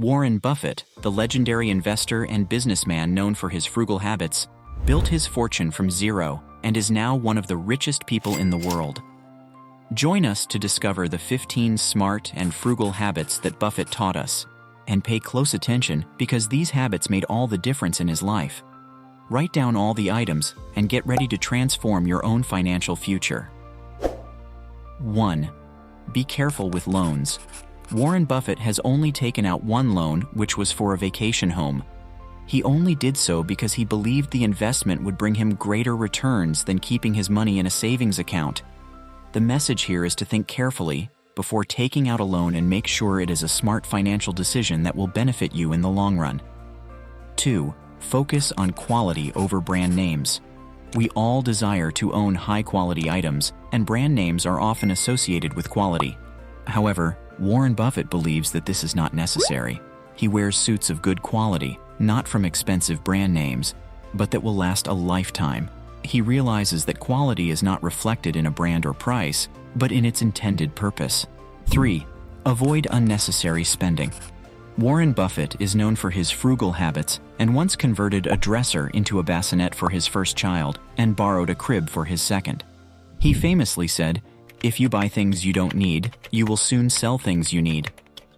Warren Buffett, the legendary investor and businessman known for his frugal habits, built his fortune from zero and is now one of the richest people in the world. Join us to discover the 15 smart and frugal habits that Buffett taught us, and pay close attention because these habits made all the difference in his life. Write down all the items and get ready to transform your own financial future. 1. Be careful with loans. Warren Buffett has only taken out one loan, which was for a vacation home. He only did so because he believed the investment would bring him greater returns than keeping his money in a savings account. The message here is to think carefully before taking out a loan and make sure it is a smart financial decision that will benefit you in the long run. 2. Focus on quality over brand names. We all desire to own high-quality items, and brand names are often associated with quality. However, Warren Buffett believes that this is not necessary. He wears suits of good quality, not from expensive brand names, but that will last a lifetime. He realizes that quality is not reflected in a brand or price, but in its intended purpose. 3. Avoid unnecessary spending. Warren Buffett is known for his frugal habits and once converted a dresser into a bassinet for his first child and borrowed a crib for his second. He famously said, "If you buy things you don't need, you will soon sell things you need."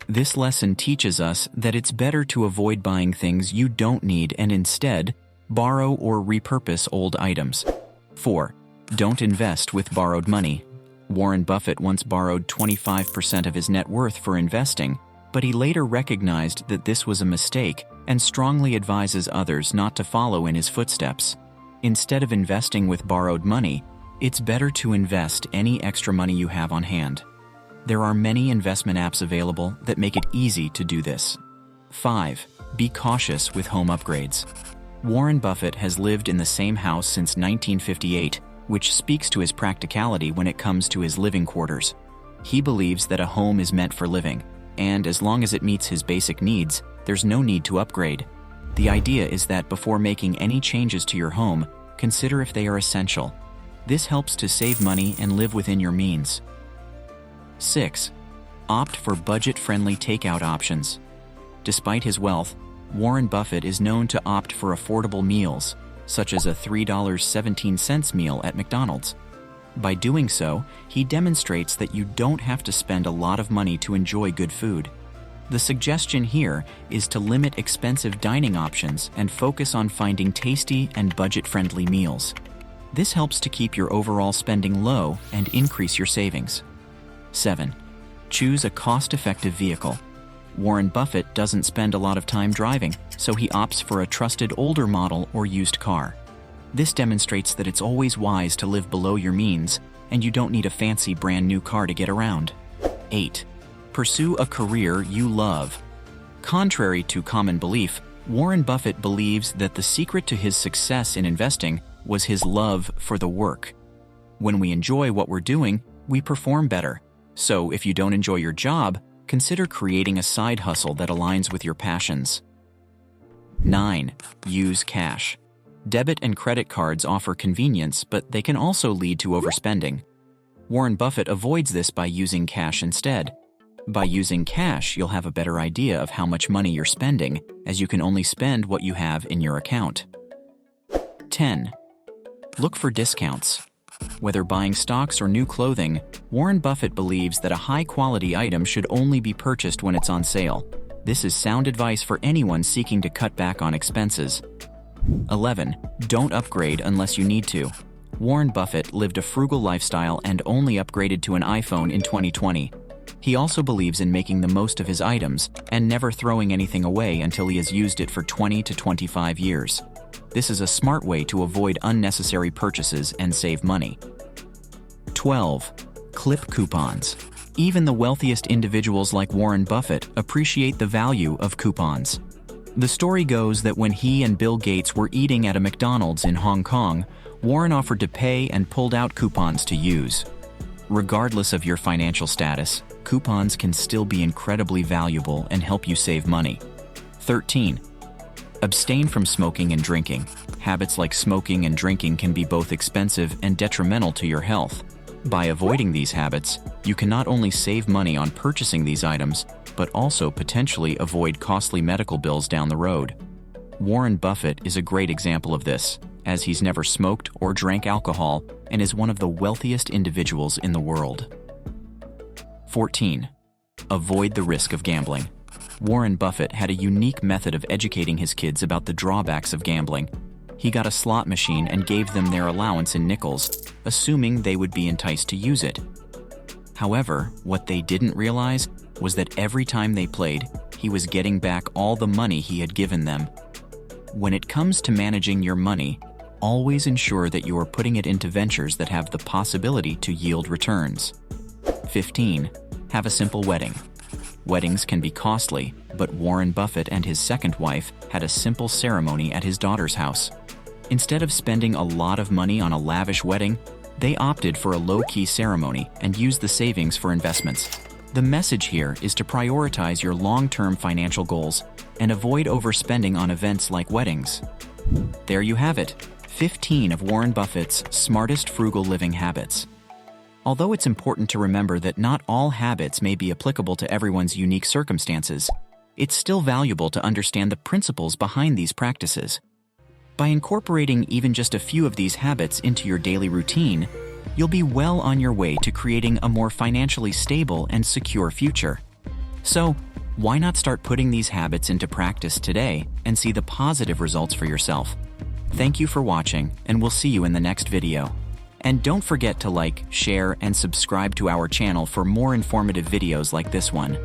This lesson teaches us that it's better to avoid buying things you don't need and instead borrow or repurpose old items. 4. Don't invest with borrowed money. Warren Buffett once borrowed 25% of his net worth for investing, but he later recognized that this was a mistake and strongly advises others not to follow in his footsteps. Instead of investing with borrowed money, it's better to invest any extra money you have on hand. There are many investment apps available that make it easy to do this. 5. Be cautious with home upgrades. Warren Buffett has lived in the same house since 1958, which speaks to his practicality when it comes to his living quarters. He believes that a home is meant for living, and as long as it meets his basic needs, there's no need to upgrade. The idea is that before making any changes to your home, consider if they are essential. This helps to save money and live within your means. 6. Opt for budget-friendly takeout options. Despite his wealth, Warren Buffett is known to opt for affordable meals, such as a $3.17 meal at McDonald's. By doing so, he demonstrates that you don't have to spend a lot of money to enjoy good food. The suggestion here is to limit expensive dining options and focus on finding tasty and budget-friendly meals. This helps to keep your overall spending low and increase your savings. 7. Choose a cost-effective vehicle. Warren Buffett doesn't spend a lot of time driving, so he opts for a trusted older model or used car. This demonstrates that it's always wise to live below your means, and you don't need a fancy brand new car to get around. 8. Pursue a career you love. Contrary to common belief, Warren Buffett believes that the secret to his success in investing was his love for the work. When we enjoy what we're doing, we perform better. So if you don't enjoy your job, consider creating a side hustle that aligns with your passions. 9. Use cash. Debit and credit cards offer convenience, but they can also lead to overspending. Warren Buffett avoids this by using cash instead. By using cash, you'll have a better idea of how much money you're spending, as you can only spend what you have in your account. 10. Look for discounts. Whether buying stocks or new clothing, Warren Buffett believes that a high-quality item should only be purchased when it's on sale. This is sound advice for anyone seeking to cut back on expenses. 11. Don't upgrade unless you need to. Warren Buffett lived a frugal lifestyle and only upgraded to an iPhone in 2020. He also believes in making the most of his items and never throwing anything away until he has used it for 20 to 25 years. This is a smart way to avoid unnecessary purchases and save money. 12. Clip coupons. Even the wealthiest individuals like Warren Buffett appreciate the value of coupons. The story goes that when he and Bill Gates were eating at a McDonald's in Hong Kong, Warren offered to pay and pulled out coupons to use. Regardless of your financial status, coupons can still be incredibly valuable and help you save money. 13. Abstain from smoking and drinking. Habits like smoking and drinking can be both expensive and detrimental to your health. By avoiding these habits, you can not only save money on purchasing these items, but also potentially avoid costly medical bills down the road. Warren Buffett is a great example of this, as he's never smoked or drank alcohol and is one of the wealthiest individuals in the world. 14. Avoid the risk of gambling. Warren Buffett had a unique method of educating his kids about the drawbacks of gambling. He got a slot machine and gave them their allowance in nickels, assuming they would be enticed to use it. However, what they didn't realize was that every time they played, he was getting back all the money he had given them. When it comes to managing your money, always ensure that you are putting it into ventures that have the possibility to yield returns. 15. Have a simple wedding. Weddings can be costly, but Warren Buffett and his second wife had a simple ceremony at his daughter's house. Instead of spending a lot of money on a lavish wedding, they opted for a low-key ceremony and used the savings for investments. The message here is to prioritize your long-term financial goals and avoid overspending on events like weddings. There you have it, 15 of Warren Buffett's smartest frugal living habits. Although it's important to remember that not all habits may be applicable to everyone's unique circumstances, it's still valuable to understand the principles behind these practices. By incorporating even just a few of these habits into your daily routine, you'll be well on your way to creating a more financially stable and secure future. So, why not start putting these habits into practice today and see the positive results for yourself? Thank you for watching, and we'll see you in the next video. And don't forget to like, share, and subscribe to our channel for more informative videos like this one.